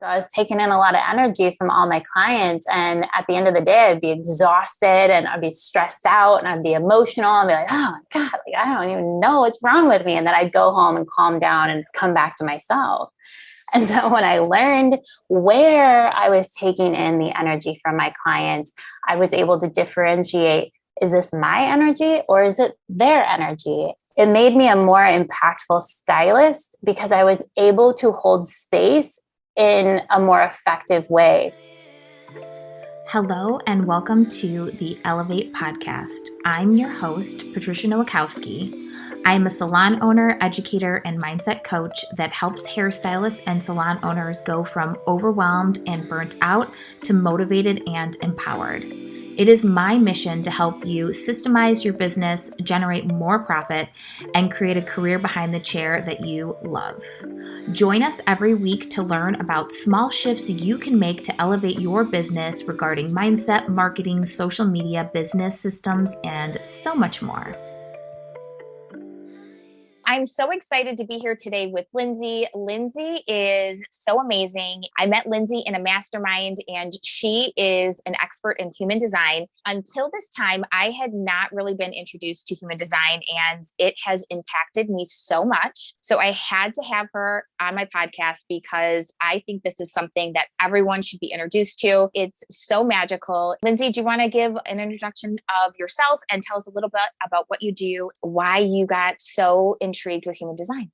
So I was taking in a lot of energy from all my clients. And at the end of the day, I'd be exhausted and I'd be stressed out and I'd be emotional and be like, oh my God, like, I don't even know what's wrong with me. And then I'd go home and calm down and come back to myself. And so when I learned where I was taking in the energy from my clients, I was able to differentiate, is this my energy or is it their energy? It made me a more impactful stylist because I was able to hold space in a more effective way. Hello and welcome to the Elevate podcast. I'm your host, Patricia Nowakowski. I am a salon owner, educator, and mindset coach that helps hairstylists and salon owners go from overwhelmed and burnt out to motivated and empowered. It is my mission to help you systemize your business, generate more profit, and create a career behind the chair that you love. Join us every week to learn about small shifts you can make to elevate your business regarding mindset, marketing, social media, business systems, and so much more. I'm so excited to be here today with Lindsey. Lindsey is so amazing. I met Lindsey in a mastermind and she is an expert in human design. Until this time, I had not really been introduced to human design and it has impacted me so much. So I had to have her on my podcast because I think this is something that everyone should be introduced to. It's so magical. Lindsey, do you want to give an introduction of yourself and tell us a little bit about what you do, why you got so intrigued with human design?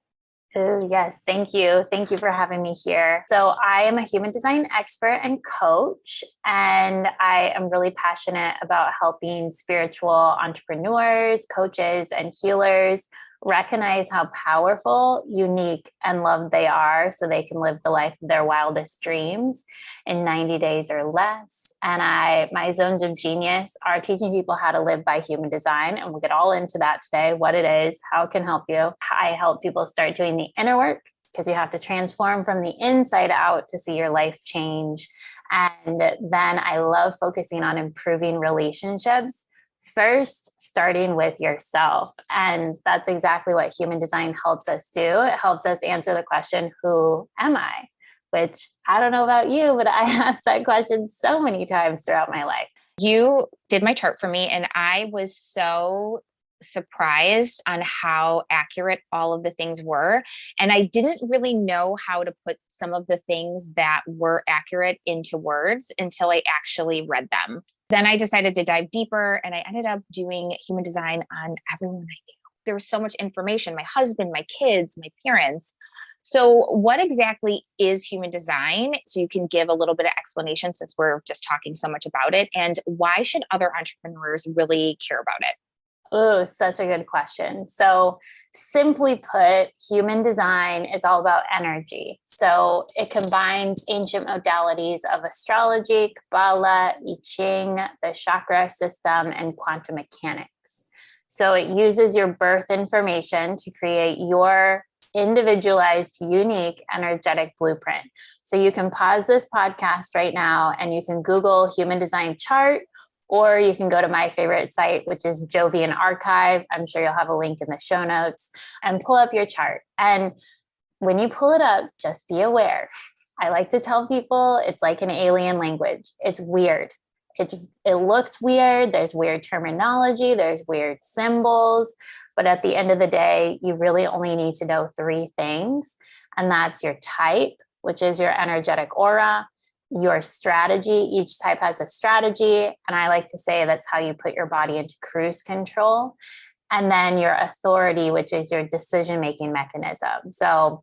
Oh, yes. Thank you. Thank you for having me here. So I am a human design expert and coach, and I am really passionate about helping spiritual entrepreneurs, coaches, and healers recognize how powerful, unique, and loved they are so they can live the life of their wildest dreams in 90 days or less. And my zones of genius are teaching people how to live by human design. And we'll get all into that today, what it is, how it can help you. I help people start doing the inner work because you have to transform from the inside out to see your life change. And then I love focusing on improving relationships. First, starting with yourself. And that's exactly what human design helps us do. It helps us answer the question, who am I? Which I don't know about you, but I asked that question so many times throughout my life. You did my chart for me and I was so surprised on how accurate all of the things were. And I didn't really know how to put some of the things that were accurate into words until I actually read them. Then I decided to dive deeper and I ended up doing human design on everyone I knew. There was so much information, my husband, my kids, my parents. So what exactly is human design? So you can give a little bit of explanation since we're just talking so much about it. And why should other entrepreneurs really care about it? Oh, such a good question. So simply put, human design is all about energy. So it combines ancient modalities of astrology, Kabbalah, I Ching, the chakra system, and quantum mechanics. So it uses your birth information to create your individualized, unique, energetic blueprint. So you can pause this podcast right now and you can Google human design chart, or you can go to my favorite site, which is Jovian Archive. I'm sure you'll have a link in the show notes, and pull up your chart. And when you pull it up, just be aware. I like to tell people it's like an alien language. It's weird. It looks weird. There's weird terminology. There's weird symbols. But at the end of the day, you really only need to know three things. And that's your type, which is your energetic aura, your strategy. Each type has a strategy. And I like to say that's how you put your body into cruise control. And then your authority, which is your decision-making mechanism. So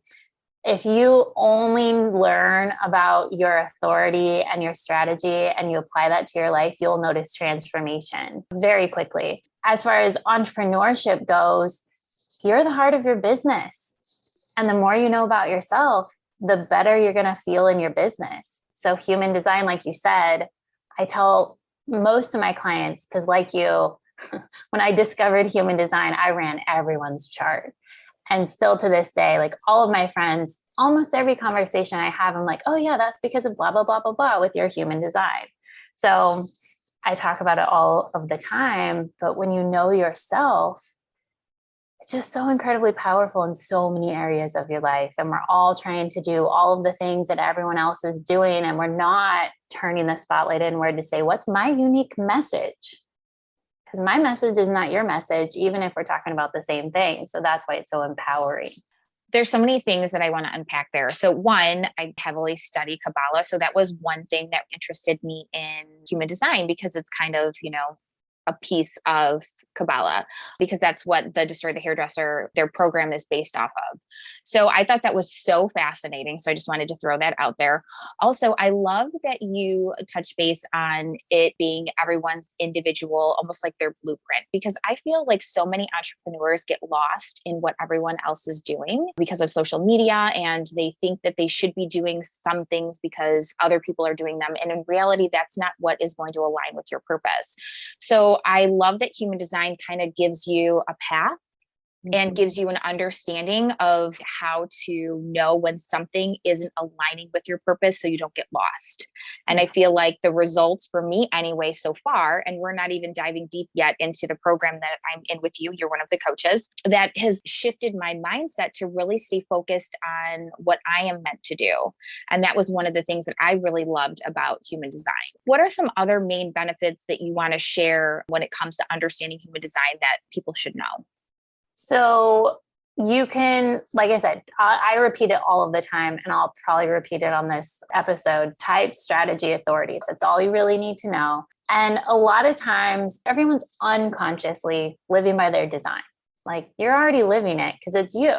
if you only learn about your authority and your strategy and you apply that to your life, you'll notice transformation very quickly. As far as entrepreneurship goes, you're the heart of your business. And the more you know about yourself, the better you're going to feel in your business. So human design, like you said, I tell most of my clients, because like you, when I discovered human design, I ran everyone's chart. And still to this day, like all of my friends, almost every conversation I have, I'm like, oh yeah, that's because of blah, blah, blah, blah, blah with your human design. So I talk about it all of the time. But when you know yourself, it's just so incredibly powerful in so many areas of your life. And we're all trying to do all of the things that everyone else is doing. And we're not turning the spotlight inward to say, what's my unique message? Because my message is not your message, even if we're talking about the same thing. So that's why it's so empowering. There's so many things that I want to unpack there. So one, I heavily study Kabbalah. So that was one thing that interested me in human design, because it's kind of, a piece of Kabbalah, because that's what the Destroy the Hairdresser, their program is based off of. So I thought that was so fascinating. So I just wanted to throw that out there. Also, I love that you touch base on it being everyone's individual, almost like their blueprint, because I feel like so many entrepreneurs get lost in what everyone else is doing because of social media, and they think that they should be doing some things because other people are doing them. And in reality, that's not what is going to align with your purpose. So I love that human design kind of gives you a path and gives you an understanding of how to know when something isn't aligning with your purpose so you don't get lost. And I feel like the results for me anyway so far, and we're not even diving deep yet into the program that I'm in with you, you're one of the coaches, that has shifted my mindset to really stay focused on what I am meant to do. And that was one of the things that I really loved about human design. What are some other main benefits that you want to share when it comes to understanding human design that people should know? So you can, like I said, I repeat it all of the time, and I'll probably repeat it on this episode: type, strategy, authority. That's all you really need to know. And a lot of times everyone's unconsciously living by their design. Like, you're already living it because it's you.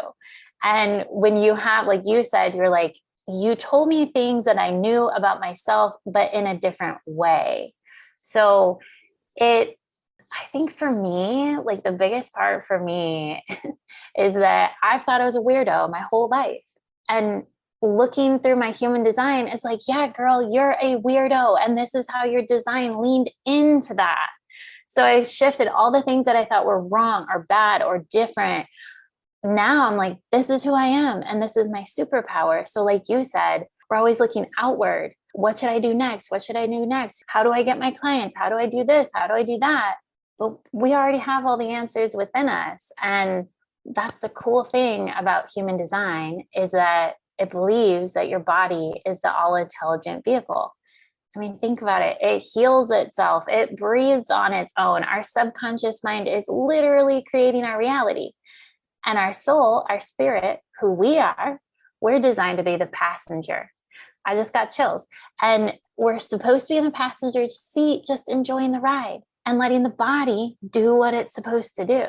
And when you have, like you said, you're like, you told me things that I knew about myself, but in a different way. So I think for me, like the biggest part for me is that I've thought I was a weirdo my whole life. And looking through my human design, it's like, yeah, girl, you're a weirdo. And this is how your design leaned into that. So I shifted all the things that I thought were wrong or bad or different. Now I'm like, this is who I am. And this is my superpower. So like you said, we're always looking outward. What should I do next? What should I do next? How do I get my clients? How do I do this? How do I do that? But we already have all the answers within us. And that's the cool thing about human design, is that it believes that your body is the all intelligent vehicle. I mean, think about it. It heals itself. It breathes on its own. Our subconscious mind is literally creating our reality. And our soul, our spirit, who we are, we're designed to be the passenger. I just got chills. And we're supposed to be in the passenger seat, just enjoying the ride and letting the body do what it's supposed to do.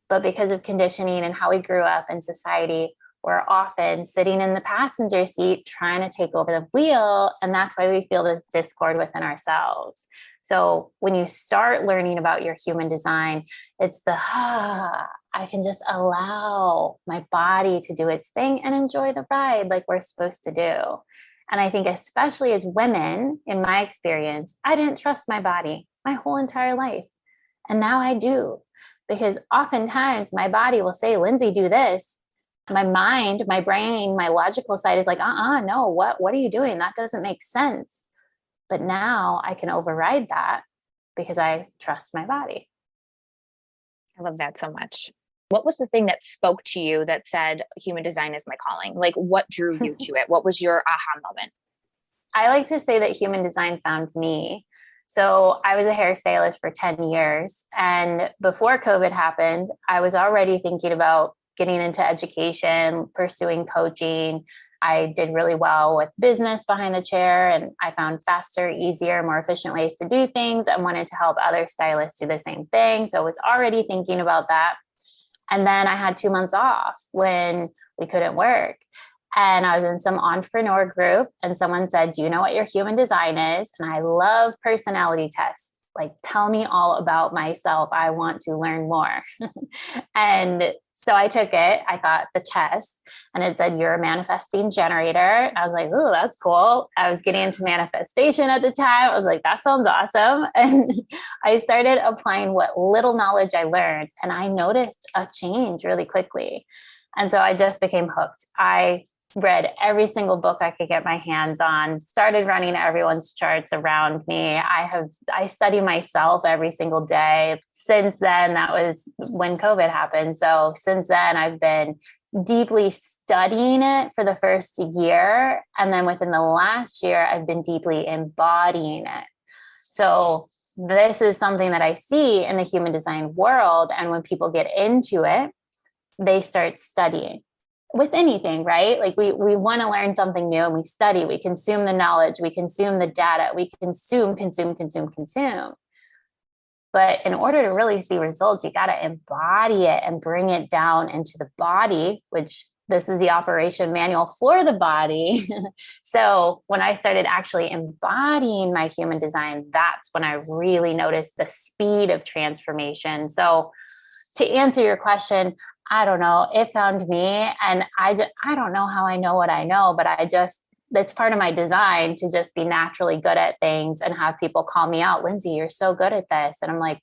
But because of conditioning and how we grew up in society, we're often sitting in the passenger seat trying to take over the wheel. And that's why we feel this discord within ourselves. So when you start learning about your human design, it's I can just allow my body to do its thing and enjoy the ride like we're supposed to do. And I think especially as women, in my experience, I didn't trust my body my whole entire life. And now I do, because oftentimes my body will say, Lindsey, do this. My mind, my brain, my logical side is like, no, what are you doing? That doesn't make sense. But now I can override that because I trust my body. I love that so much. What was the thing that spoke to you that said, human design is my calling? Like, what drew you to it? What was your aha moment? I like to say that human design found me. So I was a hairstylist for 10 years. And before COVID happened, I was already thinking about getting into education, pursuing coaching. I did really well with business behind the chair, and I found faster, easier, more efficient ways to do things, and wanted to help other stylists do the same thing. So I was already thinking about that. And then I had 2 months off when we couldn't work. And I was in some entrepreneur group, and someone said, do you know what your human design is? And I love personality tests. Like, tell me all about myself. I want to learn more. And so I took it. I thought the test, and it said, you're a manifesting generator. I was like, ooh, that's cool. I was getting into manifestation at the time. I was like, that sounds awesome. And I started applying what little knowledge I learned, and I noticed a change really quickly. And so I just became hooked. I read every single book I could get my hands on, started running everyone's charts around me. I study myself every single day. Since then, that was when COVID happened. So since then, I've been deeply studying it for the first year. And then within the last year, I've been deeply embodying it. So this is something that I see in the human design world. And when people get into it, they start studying with anything, right? Like we want to learn something new and we study, we consume the knowledge, we consume the data, we consume. But in order to really see results, you got to embody it and bring it down into the body, which this is the operation manual for the body. So when I started actually embodying my human design, that's when I really noticed the speed of transformation. So to answer your question, I don't know, it found me, and I don't know how I know what I know, but that's part of my design to just be naturally good at things and have people call me out. Lindsey, you're so good at this. And I'm like,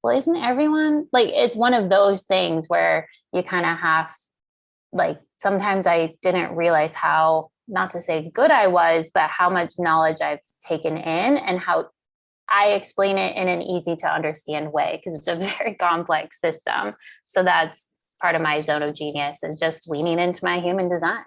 well, isn't everyone like, it's one of those things where you kind of have, like, sometimes I didn't realize how, not to say good I was, but how much knowledge I've taken in and how I explain it in an easy to understand way, because it's a very complex system. So that's part of my zone of genius, is just leaning into my human design.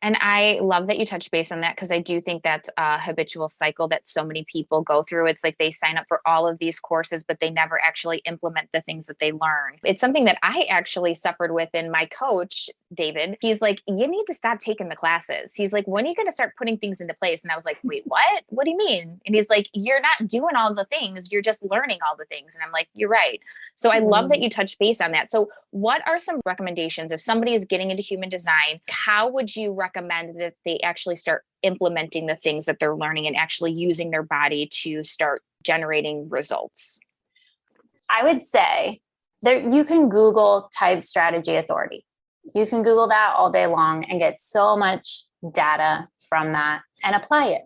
And I love that you touched base on that, because I do think that's a habitual cycle that so many people go through. It's like they sign up for all of these courses, but they never actually implement the things that they learn. It's something that I actually suffered with in my coach, David. He's like, you need to stop taking the classes. He's like, when are you going to start putting things into place? And I was like, wait, what? What do you mean? And he's like, you're not doing all the things. You're just learning all the things. And I'm like, you're right. So I love that you touched base on that. So what are some recommendations if somebody is getting into human design? How would you recommend that they actually start implementing the things that they're learning and actually using their body to start generating results? I would say you can Google type strategy authority. You can Google that all day long and get so much data from that and apply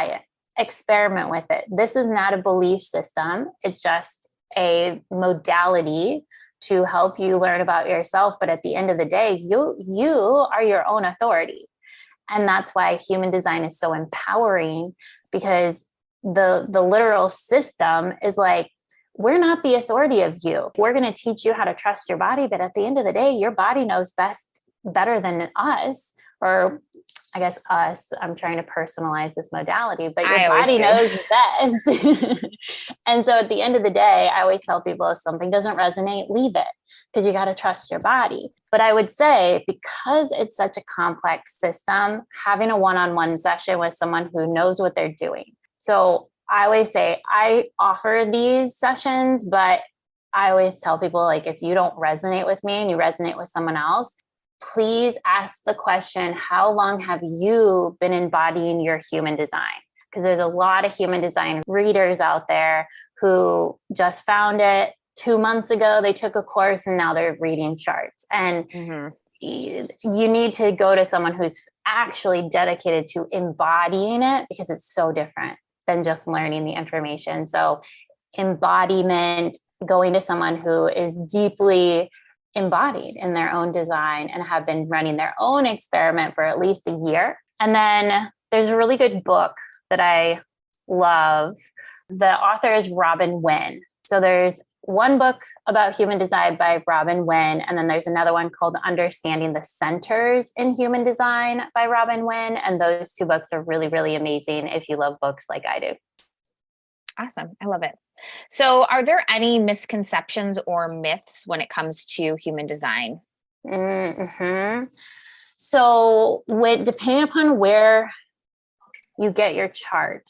it, experiment with it. This is not a belief system. It's just a modality to help you learn about yourself. But at the end of the day, you are your own authority. And that's why human design is so empowering, because the literal system is like, we're not the authority of you. We're going to teach you how to trust your body. But at the end of the day, your body knows better than us, or I guess us. I'm trying to personalize this modality, but your body knows best. And so at the end of the day, I always tell people, if something doesn't resonate, leave it, because you got to trust your body. But I would say, because it's such a complex system, having a one-on-one session with someone who knows what they're doing. So I always say I offer these sessions, but I always tell people, like, if you don't resonate with me and you resonate with someone else, please ask the question, how long have you been embodying your human design? Because there's a lot of human design readers out there who just found it 2 months ago. They took a course and now they're reading charts. And you need to go to someone who's actually dedicated to embodying it, because it's so different than just learning the information. So embodiment, going to someone who is deeply embodied in their own design and have been running their own experiment for at least a year. And then there's a really good book that I love. The author is Robin Wynn. So there's one book about human design by Robin Wynn, and then there's another one called Understanding the Centers in Human Design by Robin Wynn. And those two books are really, really amazing if you love books like I do. Awesome. I love it. So are there any misconceptions or myths when it comes to human design? So depending upon where you get your chart,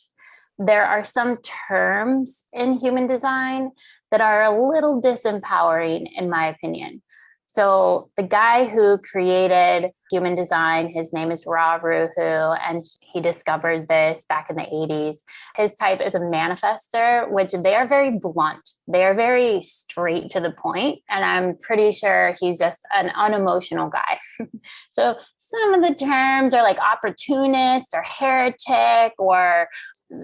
there are some terms in human design that are a little disempowering, in my opinion. So the guy who created human design, his name is Ra Uru Hu, and he discovered this back in the 80s. His type is a manifester, which they are very blunt. They are very straight to the point. And I'm pretty sure he's just an unemotional guy. So some of the terms are like opportunist or heretic, or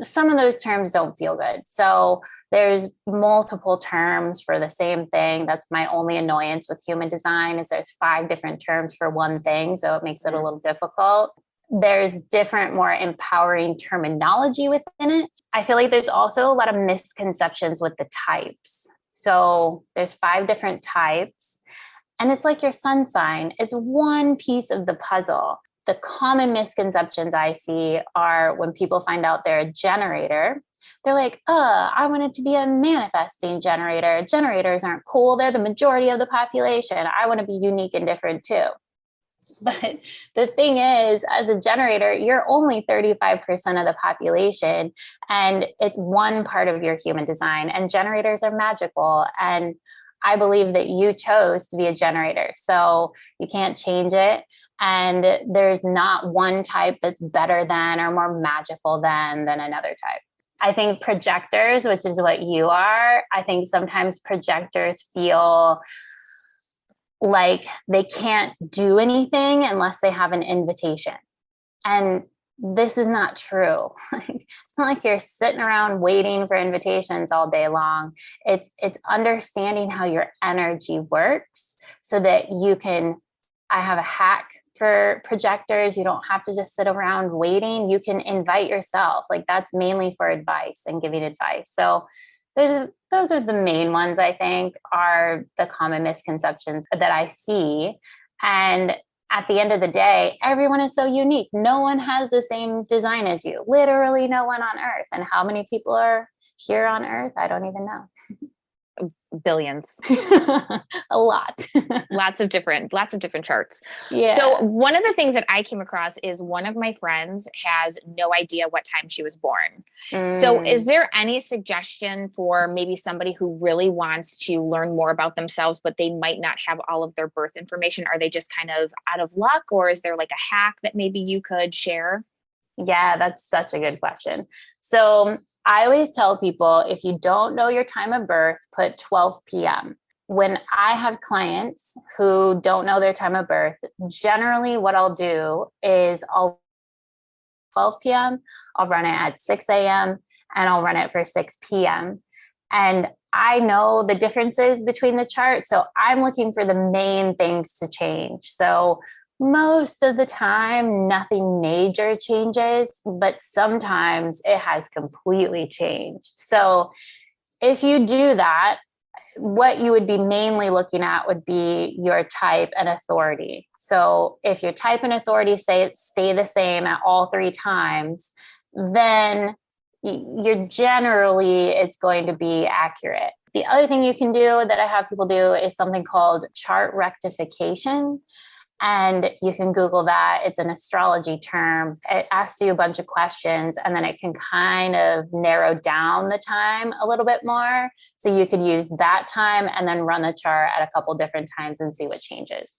some of those terms don't feel good. So there's multiple terms for the same thing. That's my only annoyance with human design is there's 5 different terms for one thing. So it makes it a little difficult. There's different, more empowering terminology within it. I feel like there's also a lot of misconceptions with the types. So there's 5 different types, and it's like your sun sign is one piece of the puzzle. The common misconceptions I see are when people find out they're a generator, they're like, I wanted to be a manifesting generator. Generators aren't cool. They're the majority of the population. I want to be unique and different too. But the thing is, as a generator, you're only 35% of the population, and it's one part of your human design, and generators are magical. And I believe that you chose to be a generator, so you can't change it. And there's not one type that's better than or more magical than another type. I think projectors, which is what you are, I think sometimes projectors feel like they can't do anything unless they have an invitation. And this is not true. It's not like you're sitting around waiting for invitations all day long. It's understanding how your energy works so that you can, I have a hack for projectors. You don't have to just sit around waiting. You can invite yourself. Like that's mainly for advice and giving advice. So those are the main ones, I think, are the common misconceptions that I see. And at the end of the day, everyone is so unique. No one has the same design as you. Literally no one on earth. And how many people are here on earth? I don't even know. Billions. A lot. lots of different charts. Yeah. So one of the things that I came across is one of my friends has no idea what time she was born. So is there any suggestion for maybe somebody who really wants to learn more about themselves, but they might not have all of their birth information? Are they just kind of out of luck, or is there like a hack that maybe you could share? Yeah, that's such a good question. So I always tell people, if you don't know your time of birth, put 12 p.m. When I have clients who don't know their time of birth, generally what I'll do is I'll 12 p.m., I'll run it at 6 a.m., and I'll run it for 6 p.m. And I know the differences between the chart. So I'm looking for the main things to change. So most of the time, nothing major changes, but sometimes it has completely changed. So if you do that, what you would be mainly looking at would be your type and authority. So if your type and authority stay the same at all 3 times, then you're generally, it's going to be accurate. The other thing you can do that I have people do is something called chart rectification. And you can Google that. It's an astrology term. It asks you a bunch of questions, and then it can kind of narrow down the time a little bit more. So you could use that time and then run the chart at a couple different times and see what changes.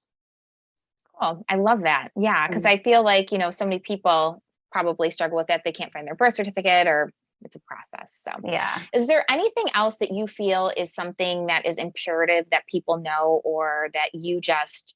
Oh, I love that. Yeah. Because I feel like, so many people probably struggle with that. They can't find their birth certificate, or it's a process. So yeah. Is there anything else that you feel is something that is imperative that people know, or that you just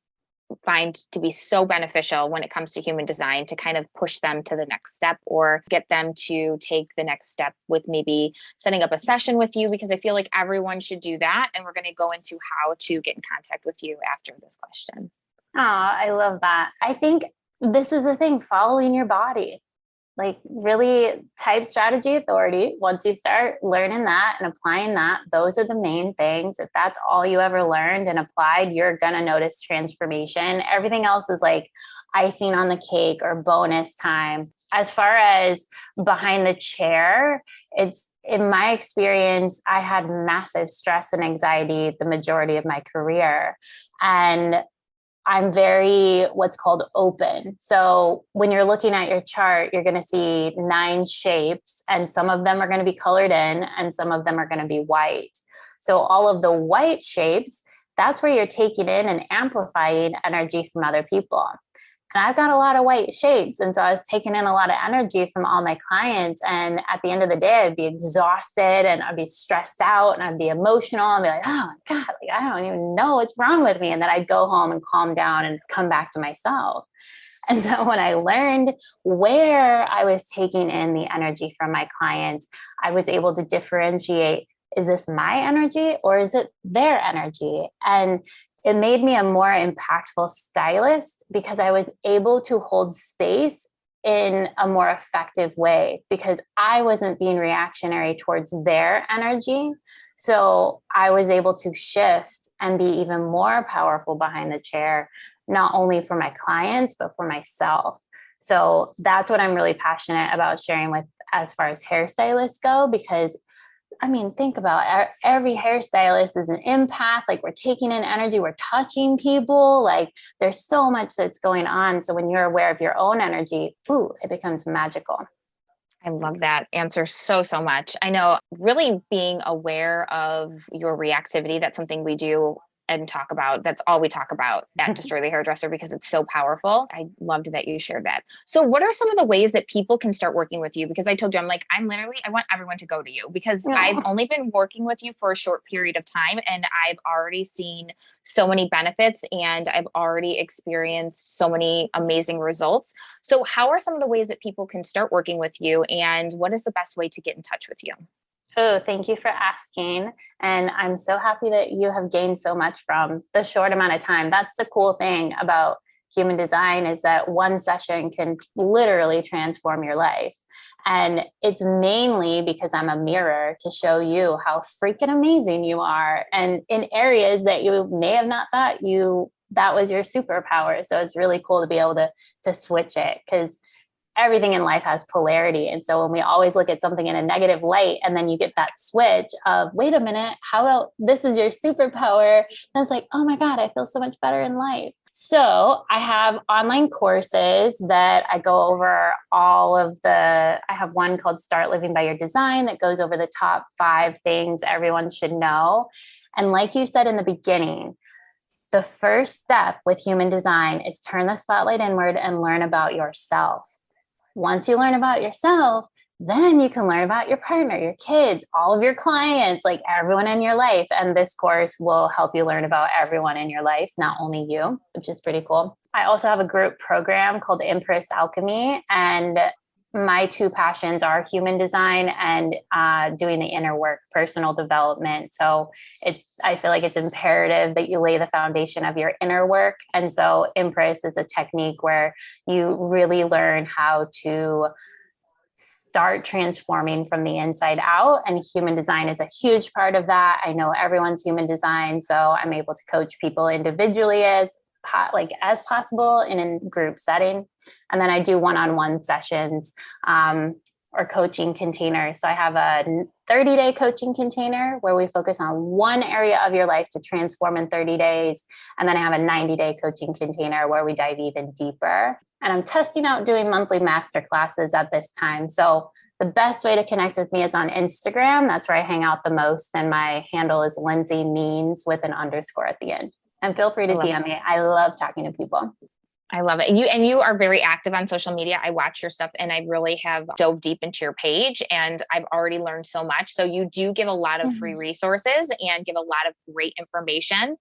find to be so beneficial when it comes to human design to kind of push them to the next step, or get them to take the next step with maybe setting up a session with you? Because I feel like everyone should do that. And we're going to go into how to get in contact with you after this question. Oh, I love that. I think this is the thing, following your body. Like really type, strategy, authority. Once you start learning that and applying that, those are the main things. If that's all you ever learned and applied, you're going to notice transformation. Everything else is like icing on the cake or bonus time. As far as behind the chair, it's, in my experience, I had massive stress and anxiety the majority of my career. And I'm very what's called open. So when you're looking at your chart, you're going to see 9 shapes, and some of them are going to be colored in and some of them are going to be white. So all of the white shapes, that's where you're taking in and amplifying energy from other people. And I've got a lot of white shapes. And so I was taking in a lot of energy from all my clients. And at the end of the day, I'd be exhausted and I'd be stressed out and I'd be emotional and be like, oh my God, like, I don't even know what's wrong with me. And then I'd go home and calm down and come back to myself. And so when I learned where I was taking in the energy from my clients, I was able to differentiate is this my energy or is it their energy? And it made me a more impactful stylist because I was able to hold space in a more effective way because I wasn't being reactionary towards their energy. So I was able to shift and be even more powerful behind the chair, not only for my clients, but for myself. So that's what I'm really passionate about sharing with as far as hairstylists go, because I mean, think about every hairstylist is an empath. Like we're taking in energy, we're touching people. Like there's so much that's going on. So when you're aware of your own energy, ooh, it becomes magical. I love that answer so much. I know really being aware of your reactivity, that's something we do and talk about. That's all we talk about at Destroy the Hairdresser because it's so powerful. I loved that you shared that. So what are some of the ways that people can start working with you? Because I told you, I want everyone to go to you because I've only been working with you for a short period of time and I've already seen so many benefits and I've already experienced so many amazing results. So how are some of the ways that people can start working with you and what is the best way to get in touch with you? Oh, thank you for asking. And I'm so happy that you have gained so much from the short amount of time. That's the cool thing about human design is that one session can literally transform your life. And it's mainly because I'm a mirror to show you how freaking amazing you are. And in areas that you may have not thought that was your superpower. So it's really cool to be able to switch it because everything in life has polarity. And so when we always look at something in a negative light and then you get that switch of, wait a minute, how about this is your superpower? And it's like, oh my God, I feel so much better in life. So I have online courses that I go over I have one called Start Living by Your Design that goes over the top 5 things everyone should know. And like you said in the beginning, the first step with human design is turn the spotlight inward and learn about yourself. Once you learn about yourself, then you can learn about your partner, your kids, all of your clients, like everyone in your life. And this course will help you learn about everyone in your life, not only you, which is pretty cool. I also have a group program called Empress Alchemy. And my 2 passions are human design and doing the inner work, personal development. So I feel like it's imperative that you lay the foundation of your inner work. And so Empress is a technique where you really learn how to start transforming from the inside out. And human design is a huge part of that. I know everyone's human design. So I'm able to coach people individually as possible in a group setting. And then I do one-on-one sessions or coaching containers. So I have a 30-day coaching container where we focus on one area of your life to transform in 30 days. And then I have a 90-day coaching container where we dive even deeper. And I'm testing out doing monthly master classes at this time. So the best way to connect with me is on Instagram. That's where I hang out the most. And my handle is Lindsey Means with an underscore at the end. And feel free to DM me. I love talking to people. I love it. And you are very active on social media. I watch your stuff and I really have dove deep into your page and I've already learned so much. So you do give a lot of free resources and give a lot of great information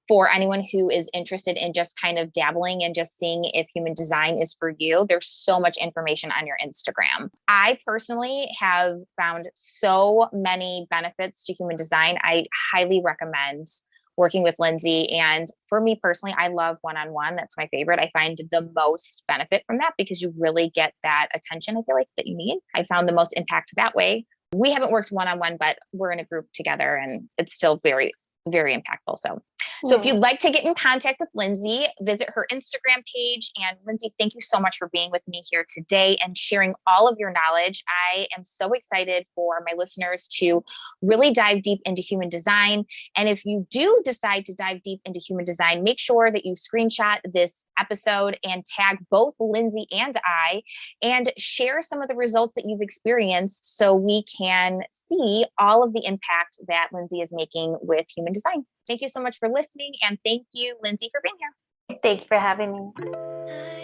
for anyone who is interested in just kind of dabbling and just seeing if human design is for you. There's so much information on your Instagram. I personally have found so many benefits to human design. I highly recommend working with Lindsey. And for me personally, I love one-on-one. That's my favorite. I find the most benefit from that because you really get that attention, I feel like, that you need. I found the most impact that way. We haven't worked one-on-one, but we're in a group together and it's still very, very impactful. So if you'd like to get in contact with Lindsey, visit her Instagram page. And Lindsey, thank you so much for being with me here today and sharing all of your knowledge. I am so excited for my listeners to really dive deep into human design. And if you do decide to dive deep into human design, make sure that you screenshot this episode and tag both Lindsey and I and share some of the results that you've experienced so we can see all of the impact that Lindsey is making with human design. Thank you so much for listening. And thank you, Lindsey, for being here. Thank you for having me.